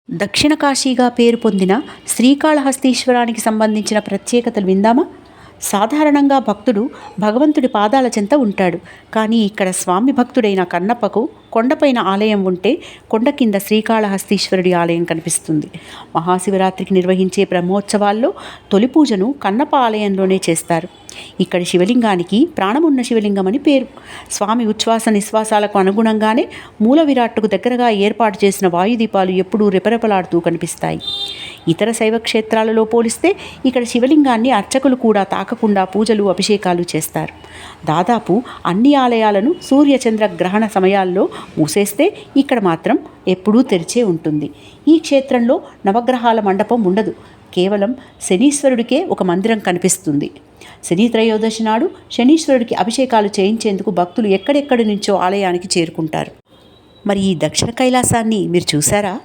దక్షిణ కాశీగా పేరు పొందిన శ్రీకాళహస్తీశ్వరానికి సంబంధించిన ప్రత్యేకతలు విందామా? సాధారణంగా భక్తుడు భగవంతుడి పాదాల చెంత ఉంటాడు. కానీ ఇక్కడ స్వామి భక్తుడైన కన్నప్పకు కొండపైన ఆలయం ఉంటే కొండ కింద శ్రీకాళహస్తీశ్వరుడి ఆలయం కనిపిస్తుంది. మహాశివరాత్రికి నిర్వహించే బ్రహ్మోత్సవాల్లో తొలి పూజను కన్నప్ప ఆలయంలోనే చేస్తారు. ఇక్కడి శివలింగానికి ప్రాణమున్న శివలింగం అని పేరు. స్వామి ఉచ్ఛ్వాస నిశ్వాసాలకు అనుగుణంగానే మూల విరాట్టుకు దగ్గరగా ఏర్పాటు చేసిన వాయుదీపాలు ఎప్పుడూ రెపరెపలాడుతూ కనిపిస్తాయి. ఇతర శైవ క్షేత్రాలలో పోలిస్తే ఇక్కడ శివలింగాన్ని అర్చకులు కూడా తాకకుండా పూజలు అభిషేకాలు చేస్తారు. దాదాపు అన్ని ఆలయాలను సూర్యచంద్ర గ్రహణ సమయాల్లో మూసేస్తే ఇక్కడ మాత్రం ఎప్పుడూ తెరిచే ఉంటుంది. ఈ క్షేత్రంలో నవగ్రహాల మండపం ఉండదు. కేవలం శనీశ్వరుడికే ఒక మందిరం కనిపిస్తుంది. శని త్రయోదశి నాడు శనీశ్వరుడికి అభిషేకాలు చేయించేందుకు భక్తులు ఎక్కడెక్కడి నుంచో ఆలయానికి చేరుకుంటారు. మరి ఈ దక్షిణ కైలాసాన్ని మీరు చూసారా?